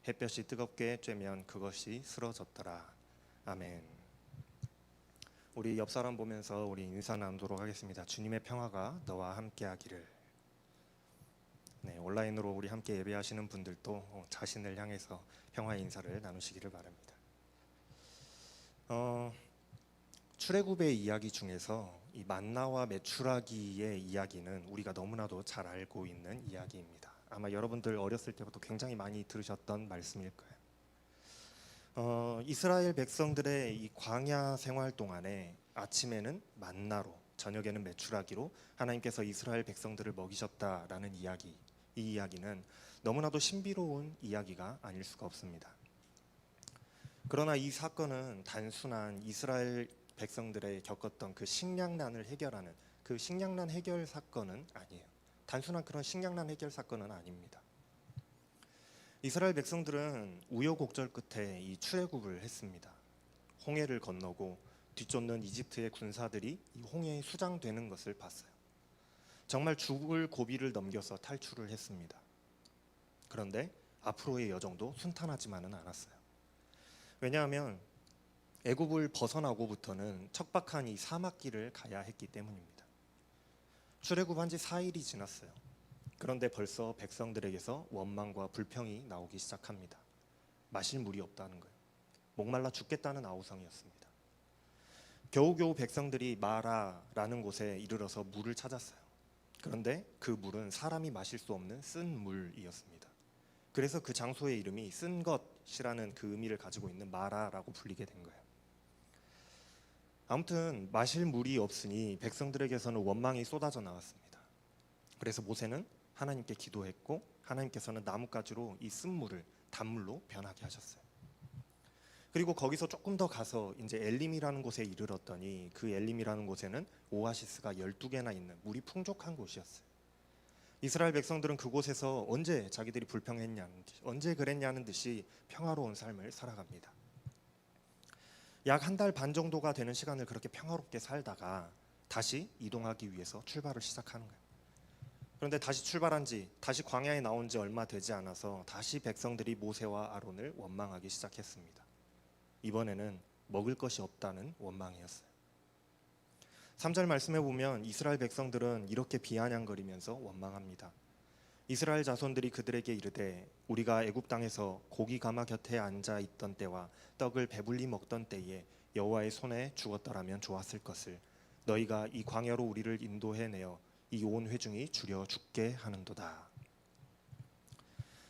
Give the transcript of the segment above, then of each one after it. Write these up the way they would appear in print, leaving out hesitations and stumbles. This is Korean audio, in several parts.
햇볕이 뜨겁게 쬐면 그것이 쓰러졌더라. 아멘. 우리 옆 사람 보면서 우리 인사 나누도록 하겠습니다. 주님의 평화가 너와 함께하기를. 네, 온라인으로 우리 함께 예배하시는 분들도 자신을 향해서 평화의 인사를 나누시기를 바랍니다. 출애굽의 이야기 중에서 이 만나와 메추라기의 이야기는 우리가 너무나도 잘 알고 있는 이야기입니다. 아마 여러분들 어렸을 때부터 굉장히 많이 들으셨던 말씀일 거예요. 이스라엘 백성들의 이 광야 생활 동안에 아침에는 만나로, 저녁에는 메추라기로 하나님께서 이스라엘 백성들을 먹이셨다라는 이야기. 이 이야기는 너무나도 신비로운 이야기가 아닐 수가 없습니다. 그러나 이 사건은 단순한 이스라엘 백성들의 겪었던 그 식량난을 해결하는 그 식량난 해결 사건은 아니에요. 단순한 그런 식량난 해결 사건은 아닙니다. 이스라엘 백성들은 우여곡절 끝에 이 출애굽을 했습니다. 홍해를 건너고 뒤쫓는 이집트의 군사들이 이 홍해에 수장되는 것을 봤어요. 정말 죽을 고비를 넘겨서 탈출을 했습니다. 그런데 앞으로의 여정도 순탄하지만은 않았어요. 왜냐하면 애굽을 벗어나고부터는 척박한 이 사막길을 가야 했기 때문입니다. 출애굽한 지 4일이 지났어요. 그런데 벌써 백성들에게서 원망과 불평이 나오기 시작합니다. 마실 물이 없다는 거예요. 목말라 죽겠다는 아우성이었습니다. 겨우겨우 백성들이 마라라는 곳에 이르러서 물을 찾았어요. 그런데 그 물은 사람이 마실 수 없는 쓴 물이었습니다. 그래서 그 장소의 이름이 쓴 것이라는 그 의미를 가지고 있는 마라라고 불리게 된 거예요. 아무튼 마실 물이 없으니 백성들에게서는 원망이 쏟아져 나왔습니다. 그래서 모세는 하나님께 기도했고 하나님께서는 나뭇가지로 이 쓴물을 단물로 변하게 하셨어요. 그리고 거기서 조금 더 가서 이제 엘림이라는 곳에 이르렀더니 그 엘림이라는 곳에는 오아시스가 12개나 있는 물이 풍족한 곳이었어요. 이스라엘 백성들은 그곳에서 언제 자기들이 불평했냐는 듯이, 언제 그랬냐는 듯이 평화로운 삶을 살아갑니다. 약 한 달 반 정도가 되는 시간을 그렇게 평화롭게 살다가 다시 이동하기 위해서 출발을 시작하는 거예요. 그런데 다시 광야에 나온 지 얼마 되지 않아서 다시 백성들이 모세와 아론을 원망하기 시작했습니다. 이번에는 먹을 것이 없다는 원망이었어요. 3절 말씀에 보면 이스라엘 백성들은 이렇게 비아냥거리면서 원망합니다. 이스라엘 자손들이 그들에게 이르되 우리가 애굽 땅에서 고기 가마 곁에 앉아 있던 때와 떡을 배불리 먹던 때에 여호와의 손에 죽었더라면 좋았을 것을 너희가 이 광야로 우리를 인도해 내어 이 온 회중이 주려 죽게 하는도다.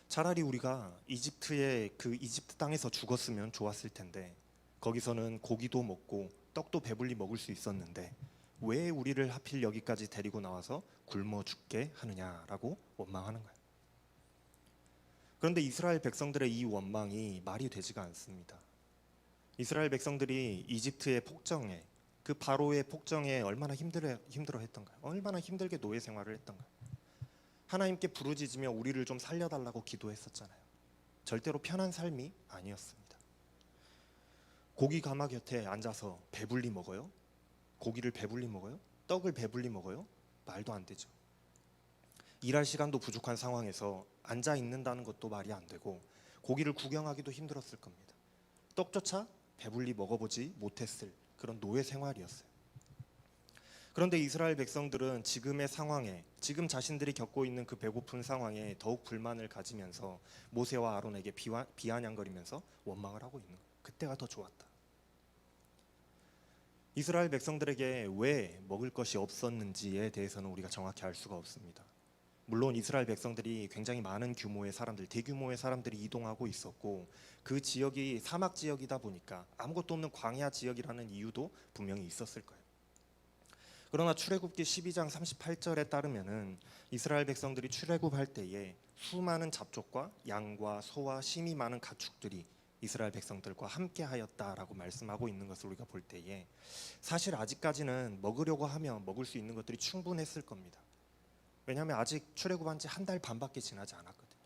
차라리 우리가 이집트 땅에서 죽었으면 좋았을 텐데 거기서는 고기도 먹고 떡도 배불리 먹을 수 있었는데 왜 우리를 하필 여기까지 데리고 나와서 굶어 죽게 하느냐라고 원망하는 거예요. 그런데 이스라엘 백성들의 이 원망이 말이 되지가 않습니다. 이스라엘 백성들이 이집트의 폭정에 그 바로의 폭정에 얼마나 힘들어했던가요? 얼마나 힘들게 노예 생활을 했던가요? 하나님께 부르짖으며 우리를 좀 살려달라고 기도했었잖아요. 절대로 편한 삶이 아니었습니다. 고기 가마 곁에 앉아서 배불리 먹어요? 고기를 배불리 먹어요? 떡을 배불리 먹어요? 말도 안 되죠. 일할 시간도 부족한 상황에서 앉아 있는다는 것도 말이 안 되고 고기를 구경하기도 힘들었을 겁니다. 떡조차 배불리 먹어보지 못했을 그런 노예 생활이었어요. 그런데 이스라엘 백성들은 지금의 상황에, 지금 자신들이 겪고 있는 그 배고픈 상황에 더욱 불만을 가지면서 모세와 아론에게 비아냥거리면서 원망을 하고 있는 거예요. 그때가 더 좋았다. 이스라엘 백성들에게 왜 먹을 것이 없었는지에 대해서는 우리가 정확히 알 수가 없습니다. 물론 이스라엘 백성들이 굉장히 많은 규모의 사람들, 대규모의 사람들이 이동하고 있었고 그 지역이 사막 지역이다 보니까 아무것도 없는 광야 지역이라는 이유도 분명히 있었을 거예요. 그러나 출애굽기 12장 38절에 따르면은 이스라엘 백성들이 출애굽할 때에 수많은 잡족과 양과 소와 심이 많은 가축들이 이스라엘 백성들과 함께 하였다라고 말씀하고 있는 것을 우리가 볼 때에 사실 아직까지는 먹으려고 하면 먹을 수 있는 것들이 충분했을 겁니다. 왜냐하면 아직 출애굽한 지 한 달 반밖에 지나지 않았거든요.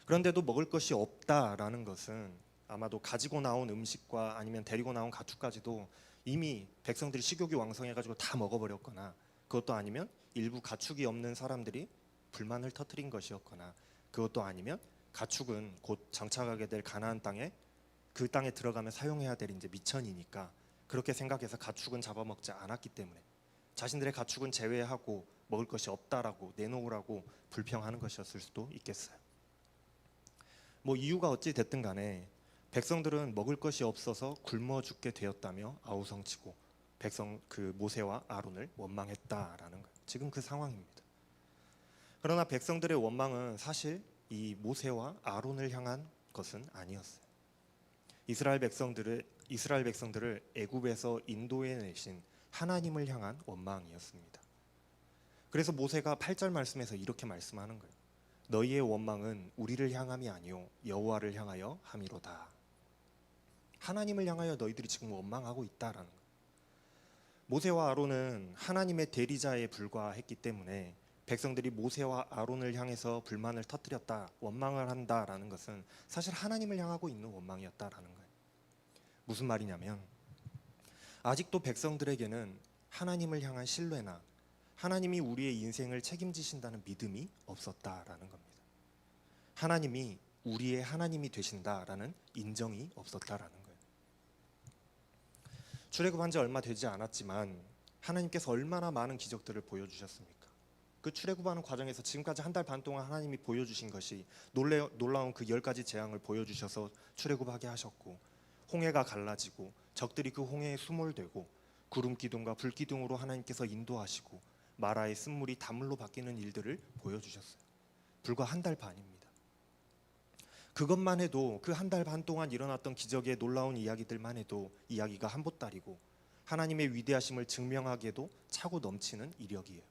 그런데도 먹을 것이 없다라는 것은 아마도 가지고 나온 음식과 아니면 데리고 나온 가축까지도 이미 백성들이 식욕이 왕성해가지고 다 먹어버렸거나 그것도 아니면 일부 가축이 없는 사람들이 불만을 터뜨린 것이었거나 그것도 아니면 가축은 곧 장착하게 될 가나안 땅에 그 땅에 들어가면 사용해야 될 이제 미천이니까 그렇게 생각해서 가축은 잡아먹지 않았기 때문에 자신들의 가축은 제외하고 먹을 것이 없다라고 내놓으라고 불평하는 것이었을 수도 있겠어요. 뭐 이유가 어찌 됐든 간에 백성들은 먹을 것이 없어서 굶어 죽게 되었다며 아우성치고 백성 그 모세와 아론을 원망했다라는 거예요. 지금 그 상황입니다. 그러나 백성들의 원망은 사실 이 모세와 아론을 향한 것은 아니었어요. 이스라엘 백성들을 애굽에서 인도해 내신 하나님을 향한 원망이었습니다. 그래서 모세가 8절 말씀에서 이렇게 말씀하는 거예요. 너희의 원망은 우리를 향함이 아니요 여호와를 향하여 함이로다. 하나님을 향하여 너희들이 지금 원망하고 있다라는 거예요. 모세와 아론은 하나님의 대리자에 불과했기 때문에 백성들이 모세와 아론을 향해서 불만을 터뜨렸다, 원망을 한다라는 것은 사실 하나님을 향하고 있는 원망이었다라는 거예요. 무슨 말이냐면 아직도 백성들에게는 하나님을 향한 신뢰나 하나님이 우리의 인생을 책임지신다는 믿음이 없었다라는 겁니다. 하나님이 우리의 하나님이 되신다라는 인정이 없었다라는 거예요. 출애굽한 지 얼마 되지 않았지만 하나님께서 얼마나 많은 기적들을 보여주셨습니까? 그 출애굽하는 과정에서 지금까지 한 달 반 동안 하나님이 보여주신 것이 놀라운 그 10가지 재앙을 보여주셔서 출애굽하게 하셨고, 홍해가 갈라지고 적들이 그 홍해에 수몰되고 구름 기둥과 불 기둥으로 하나님께서 인도하시고 마라의 쓴물이 단물로 바뀌는 일들을 보여주셨어요. 불과 한 달 반입니다. 그것만 해도 그 한 달 반 동안 일어났던 기적의 놀라운 이야기들만 해도 이야기가 한 보따리고 하나님의 위대하심을 증명하기에도 차고 넘치는 이력이에요.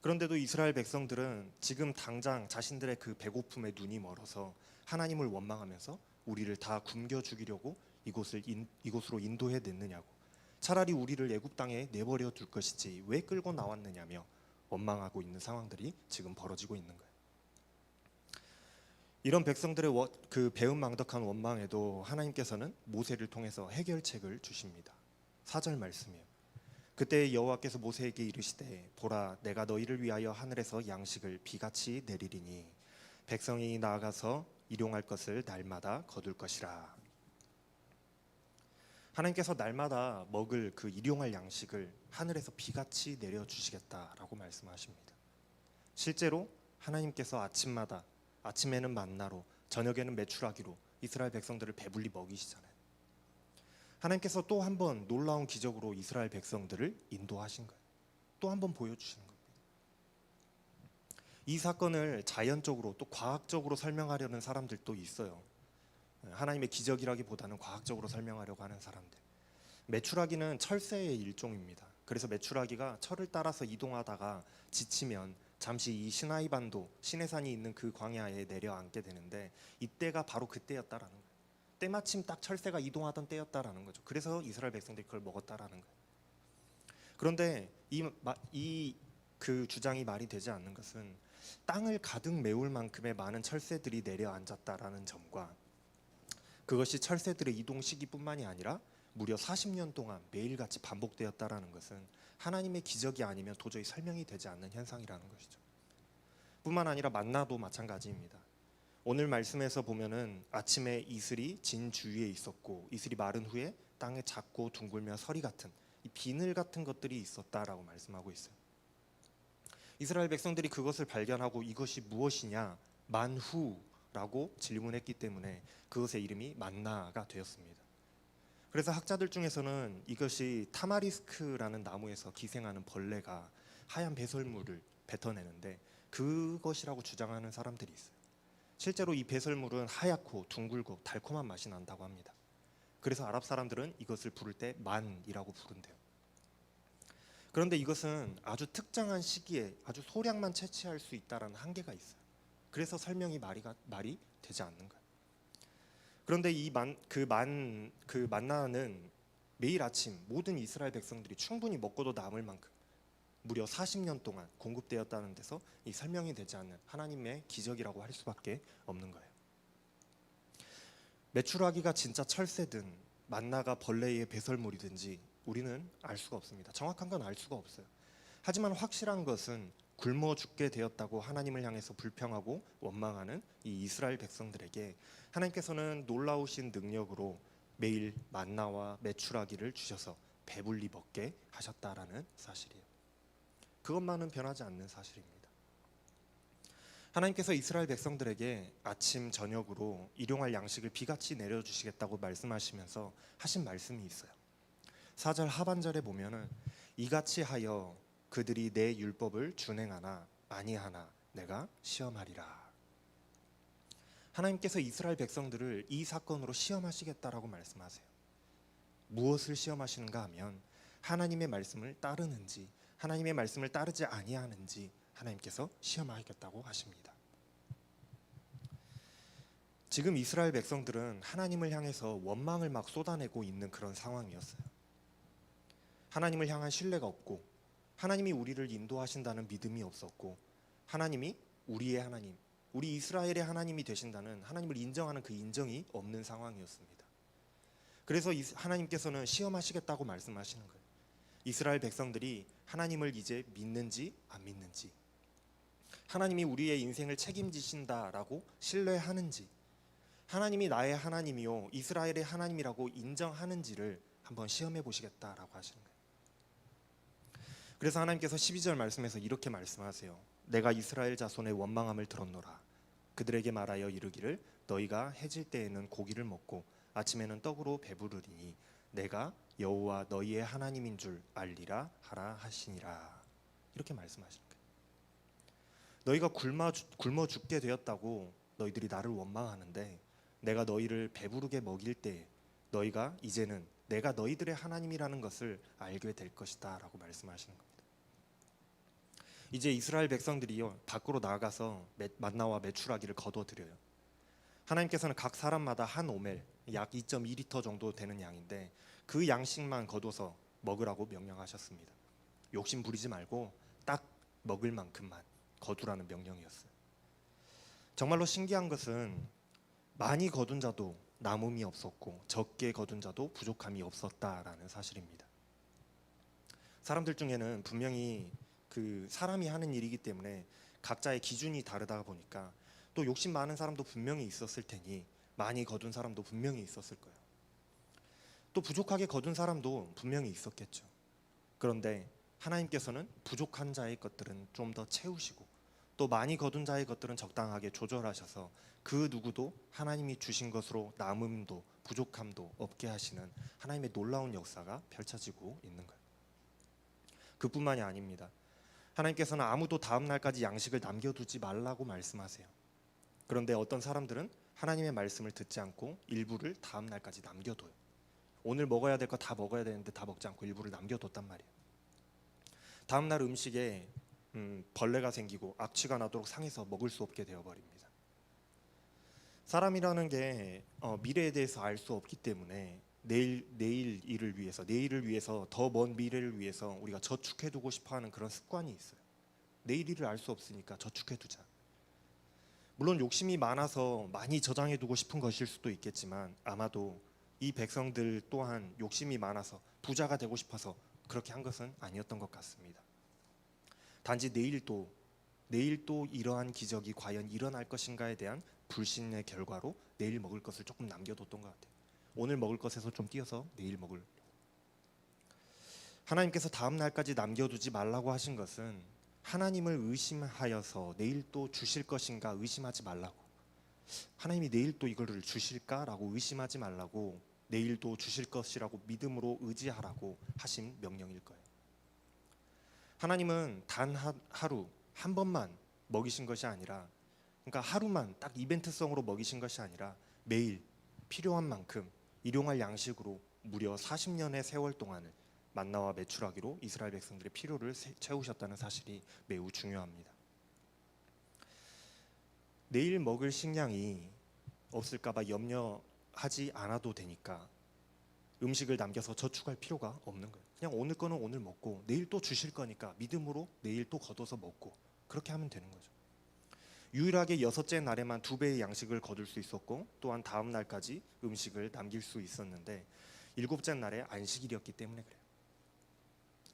그런데도 이스라엘 백성들은 지금 당장 자신들의 그 배고픔에 눈이 멀어서 하나님을 원망하면서 우리를 다 굶겨 죽이려고 이곳으로 인도해 냈느냐고, 차라리 우리를 애굽 땅에 내버려 둘 것이지 왜 끌고 나왔느냐며 원망하고 있는 상황들이 지금 벌어지고 있는 거예요. 이런 백성들의 그 배은망덕한 원망에도 하나님께서는 모세를 통해서 해결책을 주십니다. 4절 말씀이에요. 그때 여호와께서 모세에게 이르시되 보라 내가 너희를 위하여 하늘에서 양식을 비같이 내리리니 백성이 나아가서 일용할 것을 날마다 거둘 것이라. 하나님께서 날마다 먹을 그 일용할 양식을 하늘에서 비같이 내려주시겠다라고 말씀하십니다. 실제로 하나님께서 아침에는 만나로 저녁에는 메추라기로 이스라엘 백성들을 배불리 먹이시잖아요. 하나님께서 또 한 번 놀라운 기적으로 이스라엘 백성들을 인도하신 거예요. 또 한 번 보여주시는 겁니다. 이 사건을 자연적으로 또 과학적으로 설명하려는 사람들도 있어요. 하나님의 기적이라기보다는 과학적으로 설명하려고 하는 사람들. 메추라기는 철새의 일종입니다. 그래서 메추라기가 철을 따라서 이동하다가 지치면 잠시 이 시나이 반도, 시내산이 있는 그 광야에 내려앉게 되는데 이때가 바로 그때였다라는 거예요. 때마침 딱 철새가 이동하던 때였다라는 거죠. 그래서 이스라엘 백성들이 그걸 먹었다라는 거예요. 그런데 이 그 주장이 말이 되지 않는 것은 땅을 가득 메울 만큼의 많은 철새들이 내려앉았다라는 점과 그것이 철새들의 이동 시기뿐만이 아니라 무려 40년 동안 매일같이 반복되었다라는 것은 하나님의 기적이 아니면 도저히 설명이 되지 않는 현상이라는 것이죠. 뿐만 아니라 만나도 마찬가지입니다. 오늘 말씀에서 보면은 아침에 이슬이 진 주위에 있었고 이슬이 마른 후에 땅에 작고 둥글며 서리 같은 이 비늘 같은 것들이 있었다라고 말씀하고 있어요. 이스라엘 백성들이 그것을 발견하고 이것이 무엇이냐 만후라고 질문했기 때문에 그것의 이름이 만나가 되었습니다. 그래서 학자들 중에서는 이것이 타마리스크라는 나무에서 기생하는 벌레가 하얀 배설물을 뱉어내는데 그것이라고 주장하는 사람들이 있어요. 실제로 이 배설물은 하얗고 둥글고 달콤한 맛이 난다고 합니다. 그래서 아랍 사람들은 이것을 부를 때 만이라고 부른대요. 그런데 이것은 아주 특정한 시기에 아주 소량만 채취할 수 있다는 한계가 있어요. 그래서 설명이 말이 되지 않는 거예요. 그런데 그 만나는 매일 아침 모든 이스라엘 백성들이 충분히 먹고도 남을 만큼 무려 40년 동안 공급되었다는 데서 이 설명이 되지 않는 하나님의 기적이라고 할 수밖에 없는 거예요. 메추라기가 진짜 철새든 만나가 벌레의 배설물이든지 우리는 알 수가 없습니다. 정확한 건 알 수가 없어요. 하지만 확실한 것은 굶어 죽게 되었다고 하나님을 향해서 불평하고 원망하는 이 이스라엘 백성들에게 하나님께서는 놀라우신 능력으로 매일 만나와 메추라기를 주셔서 배불리 먹게 하셨다라는 사실이에요. 그것만은 변하지 않는 사실입니다. 하나님께서 이스라엘 백성들에게 아침 저녁으로 일용할 양식을 비같이 내려주시겠다고 말씀하시면서 하신 말씀이 있어요. 4절 하반절에 보면은 이같이 하여 그들이 내 율법을 준행하나 아니하나 내가 시험하리라. 하나님께서 이스라엘 백성들을 이 사건으로 시험하시겠다라고 말씀하세요. 무엇을 시험하시는가 하면 하나님의 말씀을 따르는지 하나님의 말씀을 따르지 아니하는지 하나님께서 시험하겠다고 하십니다. 지금 이스라엘 백성들은 하나님을 향해서 원망을 막 쏟아내고 있는 그런 상황이었어요. 하나님을 향한 신뢰가 없고 하나님이 우리를 인도하신다는 믿음이 없었고 하나님이 우리의 하나님, 우리 이스라엘의 하나님이 되신다는 하나님을 인정하는 그 인정이 없는 상황이었습니다. 그래서 하나님께서는 시험하시겠다고 말씀하시는 거예요. 이스라엘 백성들이 하나님을 이제 믿는지 안 믿는지, 하나님이 우리의 인생을 책임지신다라고 신뢰하는지, 하나님이 나의 하나님이요 이스라엘의 하나님이라고 인정하는지를 한번 시험해 보시겠다라고 하시는 거예요. 그래서 하나님께서 12절 말씀에서 이렇게 말씀하세요. 내가 이스라엘 자손의 원망함을 들었노라. 그들에게 말하여 이르기를 너희가 해질 때에는 고기를 먹고 아침에는 떡으로 배부르리니 내가 여호와 너희의 하나님인 줄 알리라 하라 하시니라. 이렇게 말씀하시는 거예요. 너희가 굶어 죽게 되었다고 너희들이 나를 원망하는데 내가 너희를 배부르게 먹일 때 너희가 이제는 내가 너희들의 하나님이라는 것을 알게 될 것이다 라고 말씀하시는 겁니다. 이제 이스라엘 백성들이요 밖으로 나가서 만나와 메추라기를 거둬들여요. 하나님께서는 각 사람마다 한 오멜 약 2.2리터 정도 되는 양인데 그 양식만 거둬서 먹으라고 명령하셨습니다. 욕심 부리지 말고 딱 먹을 만큼만 거두라는 명령이었어요. 정말로 신기한 것은 많이 거둔 자도 남음이 없었고 적게 거둔 자도 부족함이 없었다라는 사실입니다. 사람들 중에는 분명히 그 사람이 하는 일이기 때문에 각자의 기준이 다르다 보니까 또 욕심 많은 사람도 분명히 있었을 테니 많이 거둔 사람도 분명히 있었을 거예요. 또 부족하게 거둔 사람도 분명히 있었겠죠. 그런데 하나님께서는 부족한 자의 것들은 좀 더 채우시고 또 많이 거둔 자의 것들은 적당하게 조절하셔서 그 누구도 하나님이 주신 것으로 남음도 부족함도 없게 하시는 하나님의 놀라운 역사가 펼쳐지고 있는 거예요. 그뿐만이 아닙니다. 하나님께서는 아무도 다음 날까지 양식을 남겨두지 말라고 말씀하세요. 그런데 어떤 사람들은 하나님의 말씀을 듣지 않고 일부를 다음 날까지 남겨둬요. 오늘 먹어야 될 거 다 먹어야 되는데 다 먹지 않고 일부를 남겨뒀단 말이에요. 다음 날 음식에 벌레가 생기고 악취가 나도록 상해서 먹을 수 없게 되어버립니다. 사람이라는 게 미래에 대해서 알 수 없기 때문에 내일 일을 위해서 내일을 위해서 더 먼 미래를 위해서 우리가 저축해두고 싶어하는 그런 습관이 있어요. 내일 일을 알 수 없으니까 저축해두자. 물론 욕심이 많아서 많이 저장해두고 싶은 것일 수도 있겠지만 아마도 이 백성들 또한 욕심이 많아서 부자가 되고 싶어서 그렇게 한 것은 아니었던 것 같습니다. 단지 내일 또 이러한 기적이 과연 일어날 것인가에 대한 불신의 결과로 내일 먹을 것을 조금 남겨뒀던 것 같아요. 오늘 먹을 것에서 좀 띄어서 내일 먹을. 하나님께서 다음 날까지 남겨두지 말라고 하신 것은 하나님을 의심하여서 내일 또 주실 것인가 의심하지 말라고, 하나님이 내일 또 이거를 주실까라고 의심하지 말라고, 내일 또 주실 것이라고 믿음으로 의지하라고 하신 명령일 거예요. 하나님은 단 하루 한 번만 먹이신 것이 아니라, 그러니까 하루만 딱 이벤트성으로 먹이신 것이 아니라 매일 필요한 만큼 일용할 양식으로 무려 40년의 세월 동안을 만나와 메추라기로 이스라엘 백성들의 필요를 채우셨다는 사실이 매우 중요합니다. 내일 먹을 식량이 없을까봐 염려하지 않아도 되니까 음식을 남겨서 저축할 필요가 없는 거예요. 그냥 오늘 거는 오늘 먹고 내일 또 주실 거니까 믿음으로 내일 또 걷어서 먹고 그렇게 하면 되는 거죠. 유일하게 6째 날에만 2배의 양식을 거둘 수 있었고 또한 다음 날까지 음식을 남길 수 있었는데 7째 날에 안식일이었기 때문에 그래요.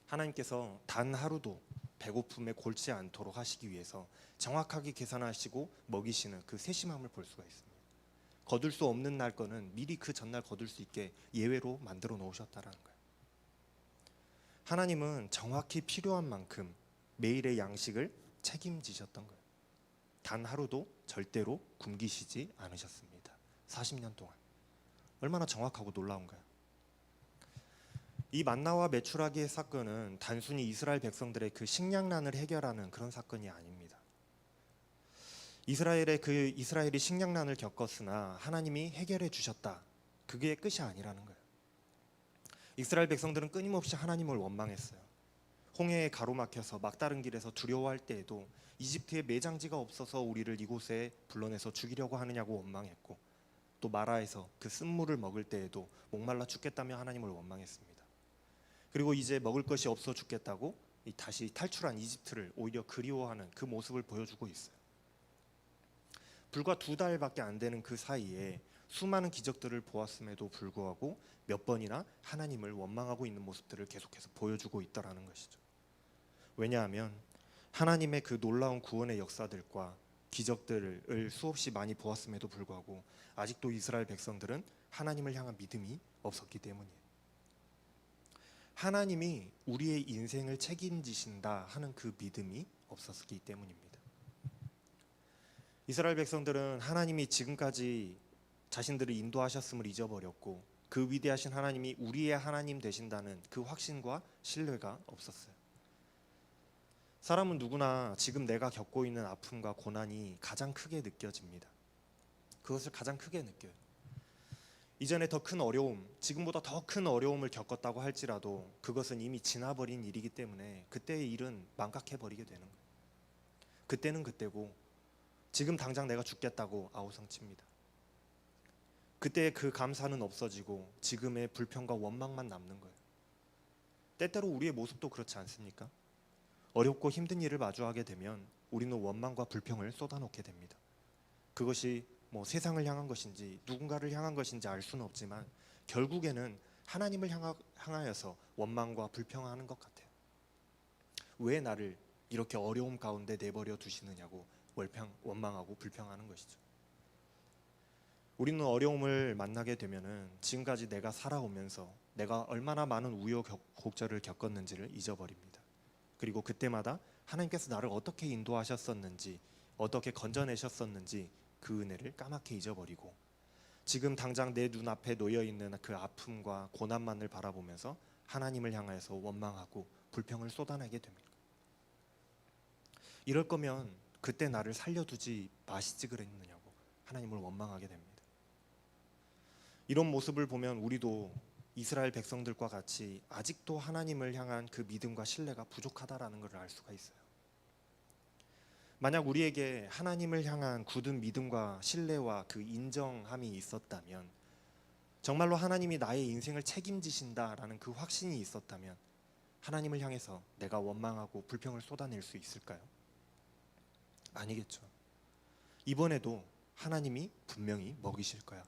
하나님께서 단 하루도 배고픔에 골치 않도록 하시기 위해서 정확하게 계산하시고 먹이시는 그 세심함을 볼 수가 있습니다. 거둘 수 없는 날 거는 미리 그 전날 거둘 수 있게 예외로 만들어 놓으셨다라는 거예요. 하나님은 정확히 필요한 만큼 매일의 양식을 책임지셨던 거예요. 단 하루도 절대로 굶기시지 않으셨습니다. 40년 동안. 얼마나 정확하고 놀라운가요? 이 만나와 메추라기의 사건은 단순히 이스라엘 백성들의 그 식량난을 해결하는 그런 사건이 아닙니다. 이스라엘이 식량난을 겪었으나 하나님이 해결해 주셨다. 그게 끝이 아니라는 거예요. 이스라엘 백성들은 끊임없이 하나님을 원망했어요. 홍해에 가로막혀서 막다른 길에서 두려워할 때에도 이집트에 매장지가 없어서 우리를 이곳에 불러내서 죽이려고 하느냐고 원망했고, 또 마라에서 그 쓴물을 먹을 때에도 목말라 죽겠다며 하나님을 원망했습니다. 그리고 이제 먹을 것이 없어 죽겠다고 다시 탈출한 이집트를 오히려 그리워하는 그 모습을 보여주고 있어요. 불과 2달밖에 안 되는 그 사이에 수많은 기적들을 보았음에도 불구하고 몇 번이나 하나님을 원망하고 있는 모습들을 계속해서 보여주고 있다라는 것이죠. 왜냐하면 하나님의 그 놀라운 구원의 역사들과 기적들을 수없이 많이 보았음에도 불구하고 아직도 이스라엘 백성들은 하나님을 향한 믿음이 없었기 때문이에요. 하나님이 우리의 인생을 책임지신다 하는 그 믿음이 없었기 때문입니다. 이스라엘 백성들은 하나님이 지금까지 자신들을 인도하셨음을 잊어버렸고, 그 위대하신 하나님이 우리의 하나님 되신다는 그 확신과 신뢰가 없었어요. 사람은 누구나 지금 내가 겪고 있는 아픔과 고난이 가장 크게 느껴집니다. 그것을 가장 크게 느껴요. 이전에 더 큰 어려움, 지금보다 더 큰 어려움을 겪었다고 할지라도 그것은 이미 지나버린 일이기 때문에 그때의 일은 망각해버리게 되는 거예요. 그때는 그때고 지금 당장 내가 죽겠다고 아우성칩니다. 그때의 그 감사는 없어지고 지금의 불평과 원망만 남는 거예요. 때때로 우리의 모습도 그렇지 않습니까? 어렵고 힘든 일을 마주하게 되면 우리는 원망과 불평을 쏟아놓게 됩니다. 그것이 세상을 향한 것인지 누군가를 향한 것인지 알 수는 없지만 결국에는 하나님을 향하여서 원망과 불평하는 것 같아요. 왜 나를 이렇게 어려움 가운데 내버려 두시느냐고 원망하고 불평하는 것이죠. 우리는 어려움을 만나게 되면은 지금까지 내가 살아오면서 내가 얼마나 많은 우여곡절을 겪었는지를 잊어버립니다. 그리고 그때마다 하나님께서 나를 어떻게 인도하셨었는지, 어떻게 건져내셨었는지 그 은혜를 까맣게 잊어버리고 지금 당장 내 눈앞에 놓여있는 그 아픔과 고난만을 바라보면서 하나님을 향하여서 원망하고 불평을 쏟아내게 됩니다. 이럴 거면 그때 나를 살려두지 마시지 그랬느냐고 하나님을 원망하게 됩니다. 이런 모습을 보면 우리도 이스라엘 백성들과 같이 아직도 하나님을 향한 그 믿음과 신뢰가 부족하다라는 것을 알 수가 있어요. 만약 우리에게 하나님을 향한 굳은 믿음과 신뢰와 그 인정함이 있었다면, 정말로 하나님이 나의 인생을 책임지신다라는 그 확신이 있었다면 하나님을 향해서 내가 원망하고 불평을 쏟아낼 수 있을까요? 아니겠죠. 이번에도 하나님이 분명히 먹이실 거야.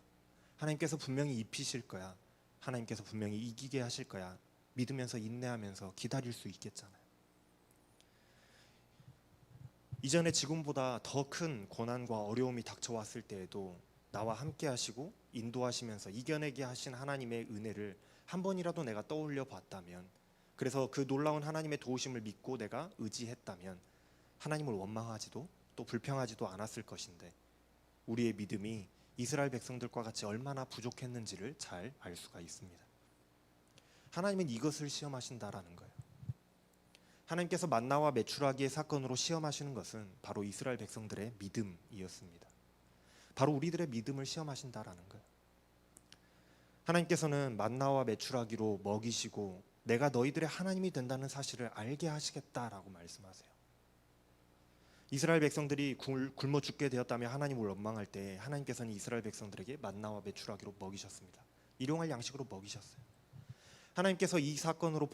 하나님께서 분명히 입히실 거야. 하나님께서 분명히 이기게 하실 거야. 믿으면서 인내하면서 기다릴 수 있겠잖아요. 이전에 지금보다 더 큰 고난과 어려움이 닥쳐왔을 때에도 나와 함께 하시고 인도하시면서 이겨내게 하신 하나님의 은혜를 한 번이라도 내가 떠올려 봤다면, 그래서 그 놀라운 하나님의 도우심을 믿고 내가 의지했다면 하나님을 원망하지도 또 불평하지도 않았을 것인데, 우리의 믿음이 이스라엘 백성들과 같이 얼마나 부족했는지를 잘 알 수가 있습니다. 하나님은 이것을 시험하신다라는 거예요. 하나님께서 만나와 메추라기의 사건으로 시험하시는 것은 바로 이스라엘 백성들의 믿음이었습니다. 바로 우리들의 믿음을 시험하신다라는 거예요. 하나님께서는 만나와 메추라기로 먹이시고 내가 너희들의 하나님이 된다는 사실을 알게 하시겠다라고 말씀하세요. 이스라엘 백성들이 굶어 죽게 되었다며 하나님을 원망할 때 하나님께서는 이스라엘 백성들에게 만나와 메추라기로 먹이셨습니다. 일용할 양식으로 먹이셨어요. 하나님께서는 이 사건으로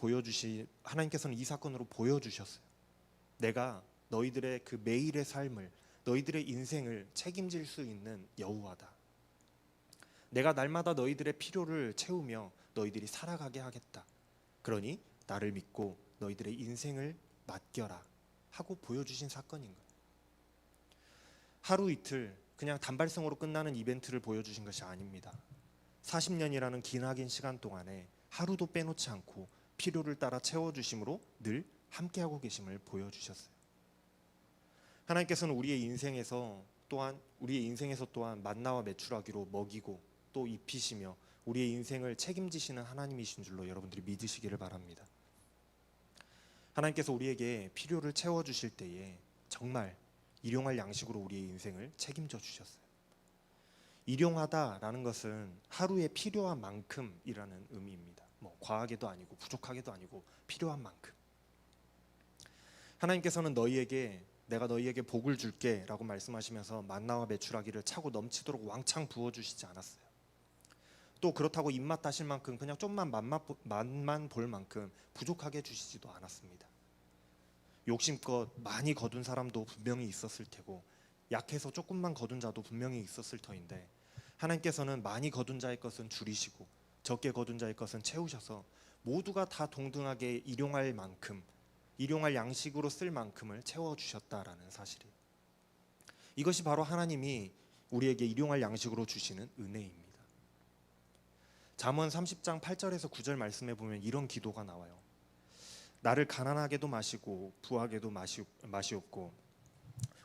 보여주셨어요. 내가 너희들의 그 매일의 삶을, 너희들의 인생을 책임질 수 있는 여호와다. 내가 날마다 너희들의 필요를 채우며 너희들이 살아가게 하겠다. 그러니 나를 믿고 너희들의 인생을 맡겨라. 하고 보여주신 사건인 거예요. 하루 이틀 그냥 단발성으로 끝나는 이벤트를 보여주신 것이 아닙니다. 40년이라는 기나긴 시간 동안에 하루도 빼놓지 않고 필요를 따라 채워주심으로 늘 함께하고 계심을 보여주셨어요. 하나님께서는 우리의 인생에서 또한 만나와 메추라기로 먹이고 또 입히시며 우리의 인생을 책임지시는 하나님이신 줄로 여러분들이 믿으시기를 바랍니다. 하나님께서 우리에게 필요를 채워주실 때에 정말 일용할 양식으로 우리의 인생을 책임져 주셨어요. 일용하다라는 것은 하루에 필요한 만큼이라는 의미입니다. 과하게도 아니고 부족하게도 아니고 필요한 만큼. 하나님께서는 내가 너희에게 복을 줄게 라고 말씀하시면서 만나와 메추라기를 차고 넘치도록 왕창 부어주시지 않았어요. 또 그렇다고 입맛 다실 만큼 그냥 좀만 맛만 볼 만큼 부족하게 주시지도 않았습니다. 욕심껏 많이 거둔 사람도 분명히 있었을 테고 약해서 조금만 거둔 자도 분명히 있었을 터인데 하나님께서는 많이 거둔 자의 것은 줄이시고 적게 거둔 자의 것은 채우셔서 모두가 다 동등하게 일용할 만큼, 일용할 양식으로 쓸 만큼을 채워주셨다라는 사실이에요. 이것이 바로 하나님이 우리에게 일용할 양식으로 주시는 은혜입니다. 잠언 30장 8절에서 9절 말씀에 보면 이런 기도가 나와요. 나를 가난하게도 마시고 부하게도 마시옵고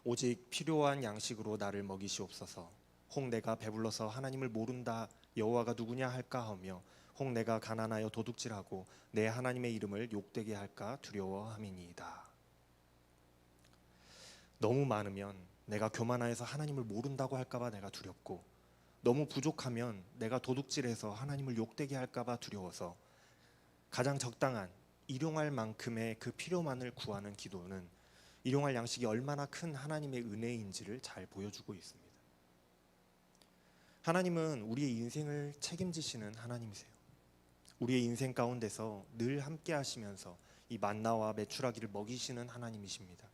오직 필요한 양식으로 나를 먹이시옵소서. 혹 내가 배불러서 하나님을 모른다 여호와가 누구냐 할까 하며 혹 내가 가난하여 도둑질하고 내 하나님의 이름을 욕되게 할까 두려워함이니이다. 너무 많으면 내가 교만하여서 하나님을 모른다고 할까 봐 내가 두렵고 너무 부족하면 내가 도둑질해서 하나님을 욕되게 할까 봐 두려워서 가장 적당한 일용할 만큼의 그 필요만을 구하는 기도는 일용할 양식이 얼마나 큰 하나님의 은혜인지를 잘 보여주고 있습니다. 하나님은 우리의 인생을 책임지시는 하나님이세요. 우리의 인생 가운데서 늘 함께 하시면서 이 만나와 메추라기를 먹이시는 하나님이십니다.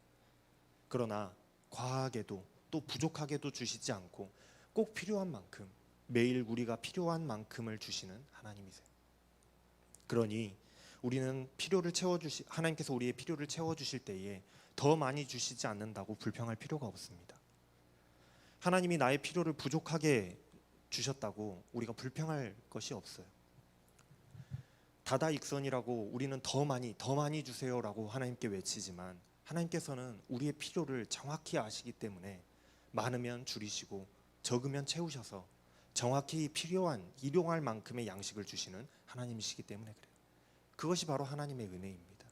그러나 과하게도 또 부족하게도 주시지 않고 꼭 필요한 만큼 매일 우리가 필요한 만큼을 주시는 하나님이세요. 그러니 우리는 하나님께서 우리의 필요를 채워주실 때에 더 많이 주시지 않는다고 불평할 필요가 없습니다. 하나님이 나의 필요를 부족하게 주셨다고 우리가 불평할 것이 없어요. 다다익선이라고 우리는 더 많이 주세요라고 하나님께 외치지만 하나님께서는 우리의 필요를 정확히 아시기 때문에 많으면 줄이시고 적으면 채우셔서 정확히 필요한 일용할 만큼의 양식을 주시는 하나님이시기 때문에 그래요. 그것이 바로 하나님의 은혜입니다.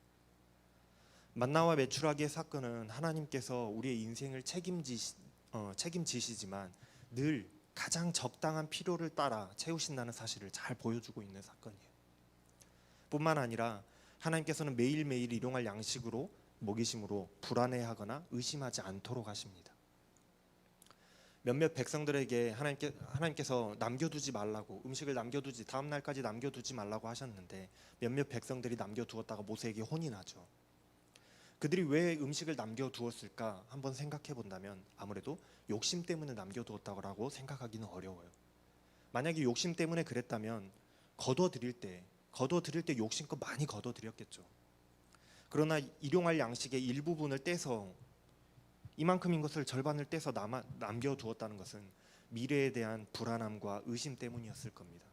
만나와 메추라기의 사건은 하나님께서 우리의 인생을 책임지시지만 늘 가장 적당한 필요를 따라 채우신다는 사실을 잘 보여주고 있는 사건이에요. 뿐만 아니라 하나님께서는 매일매일 일용할 양식으로 먹이심으로 불안해하거나 의심하지 않도록 하십니다. 몇몇 백성들에게 하나님께서 남겨두지 말라고 음식을 다음 날까지 남겨두지 말라고 하셨는데 몇몇 백성들이 남겨두었다가 모세에게 혼이 나죠. 그들이 왜 음식을 남겨두었을까 한번 생각해 본다면 아무래도 욕심 때문에 남겨두었다고 생각하기는 어려워요. 만약에 욕심 때문에 그랬다면 거둬들일 때 욕심껏 많이 거둬들였겠죠. 그러나 일용할 양식의 일부분을 떼서 이만큼인 것을 절반을 떼서 남겨두었다는 것은 미래에 대한 불안함과 의심 때문이었을 겁니다.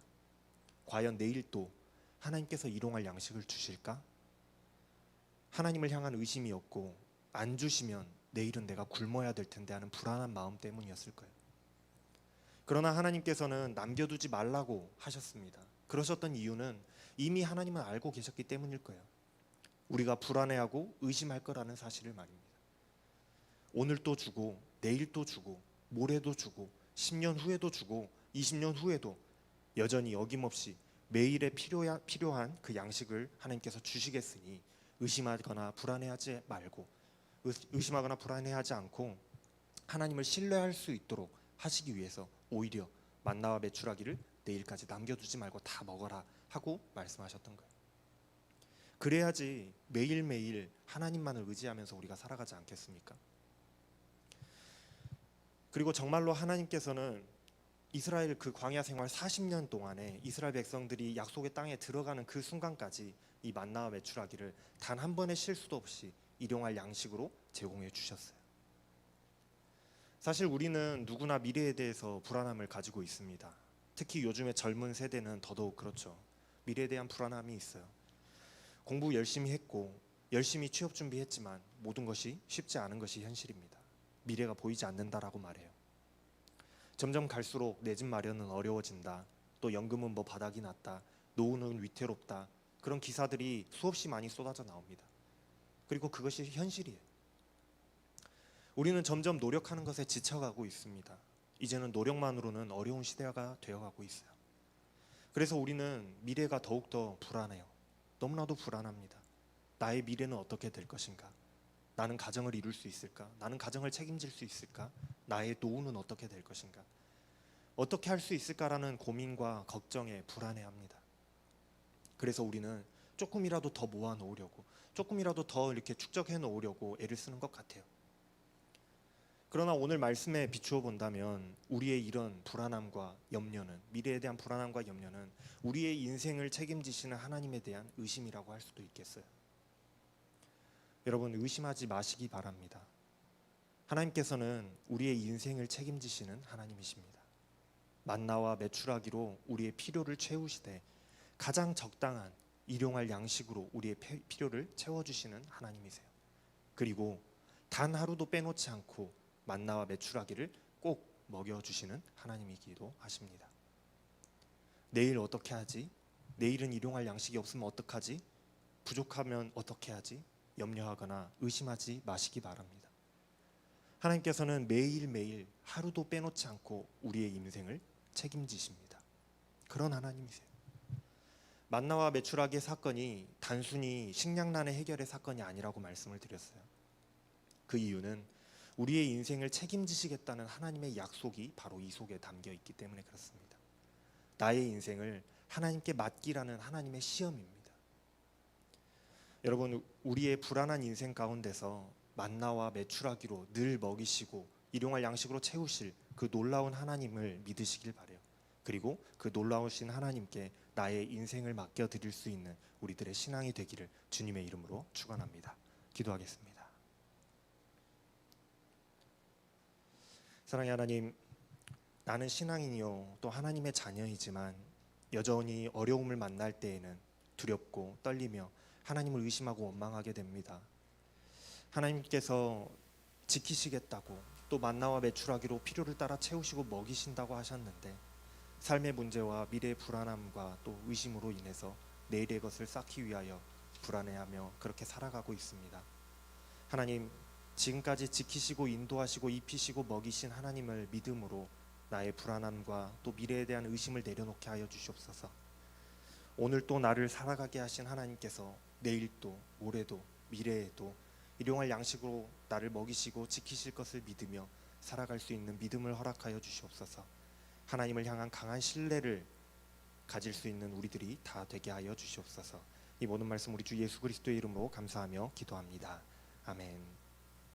과연 내일 또 하나님께서 일용할 양식을 주실까? 하나님을 향한 의심이었고 안 주시면 내일은 내가 굶어야 될 텐데 하는 불안한 마음 때문이었을 거예요. 그러나 하나님께서는 남겨두지 말라고 하셨습니다. 그러셨던 이유는 이미 하나님은 알고 계셨기 때문일 거예요. 우리가 불안해하고 의심할 거라는 사실을 말입니다. 오늘 또 주고 내일 또 주고 모레도 주고 10년 후에도 주고 20년 후에도 여전히 어김없이 매일에 필요한 그 양식을 하나님께서 주시겠으니 의심하거나 불안해하지 않고 하나님을 신뢰할 수 있도록 하시기 위해서 오히려 만나와 메추라기를 내일까지 남겨두지 말고 다 먹어라 하고 말씀하셨던 거예요. 그래야지 매일매일 하나님만을 의지하면서 우리가 살아가지 않겠습니까? 그리고 정말로 하나님께서는 이스라엘 그 광야 생활 40년 동안에 이스라엘 백성들이 약속의 땅에 들어가는 그 순간까지 이 만나와 메추라기를 단 한 번의 실수도 없이 일용할 양식으로 제공해 주셨어요. 사실 우리는 누구나 미래에 대해서 불안함을 가지고 있습니다. 특히 요즘의 젊은 세대는 더더욱 그렇죠. 미래에 대한 불안함이 있어요. 공부 열심히 했고 열심히 취업 준비했지만 모든 것이 쉽지 않은 것이 현실입니다. 미래가 보이지 않는다라고 말해요. 점점 갈수록 내 집 마련은 어려워진다. 또 연금은 뭐 바닥이 났다. 노후는 위태롭다. 그런 기사들이 수없이 많이 쏟아져 나옵니다. 그리고 그것이 현실이에요. 우리는 점점 노력하는 것에 지쳐가고 있습니다. 이제는 노력만으로는 어려운 시대가 되어가고 있어요. 그래서 우리는 미래가 더욱더 불안해요. 너무나도 불안합니다. 나의 미래는 어떻게 될 것인가? 나는 가정을 이룰 수 있을까? 나는 가정을 책임질 수 있을까? 나의 노후는 어떻게 될 것인가? 어떻게 할 수 있을까라는 고민과 걱정에 불안해합니다. 그래서 우리는 조금이라도 더 모아 놓으려고, 조금이라도 더 이렇게 축적해 놓으려고 애를 쓰는 것 같아요. 그러나 오늘 말씀에 비추어 본다면 우리의 이런 불안함과 염려는, 미래에 대한 불안함과 염려는 우리의 인생을 책임지시는 하나님에 대한 의심이라고 할 수도 있겠어요. 여러분, 의심하지 마시기 바랍니다. 하나님께서는 우리의 인생을 책임지시는 하나님이십니다. 만나와 메추라기로 우리의 필요를 채우시되 가장 적당한 일용할 양식으로 우리의 필요를 채워주시는 하나님이세요. 그리고 단 하루도 빼놓지 않고 만나와 메추라기를 꼭 먹여주시는 하나님이기도 하십니다. 내일 어떻게 하지? 내일은 일용할 양식이 없으면 어떡하지? 부족하면 어떻게 하지? 염려하거나 의심하지 마시기 바랍니다. 하나님께서는 매일매일 하루도 빼놓지 않고 우리의 인생을 책임지십니다. 그런 하나님이세요. 만나와 메추라기의 사건이 단순히 식량난의 해결의 사건이 아니라고 말씀을 드렸어요. 그 이유는 우리의 인생을 책임지시겠다는 하나님의 약속이 바로 이 속에 담겨 있기 때문에 그렇습니다. 나의 인생을 하나님께 맡기라는 하나님의 시험입니다. 여러분, 우리의 불안한 인생 가운데서 만나와 메추라기로 늘 먹이시고 일용할 양식으로 채우실 그 놀라운 하나님을 믿으시길 바라요. 그리고 그 놀라우신 하나님께 나의 인생을 맡겨드릴 수 있는 우리들의 신앙이 되기를 주님의 이름으로 축원합니다. 기도하겠습니다. 사랑의 하나님, 나는 신앙인이요 또 하나님의 자녀이지만 여전히 어려움을 만날 때에는 두렵고 떨리며 하나님을 의심하고 원망하게 됩니다. 하나님께서 지키시겠다고 또 만나와 메추라기로 필요를 따라 채우시고 먹이신다고 하셨는데 삶의 문제와 미래의 불안함과 또 의심으로 인해서 내일의 것을 쌓기 위하여 불안해하며 그렇게 살아가고 있습니다. 하나님, 지금까지 지키시고 인도하시고 입히시고 먹이신 하나님을 믿음으로 나의 불안함과 또 미래에 대한 의심을 내려놓게 하여 주시옵소서. 오늘 또 나를 살아가게 하신 하나님께서 내일 또 모레도 미래에도 일용할 양식으로 나를 먹이시고 지키실 것을 믿으며 살아갈 수 있는 믿음을 허락하여 주시옵소서. 하나님을 향한 강한 신뢰를 가질 수 있는 우리들이 다 되게 하여 주시옵소서. 이 모든 말씀 우리 주 예수 그리스도의 이름으로 감사하며 기도합니다. 아멘.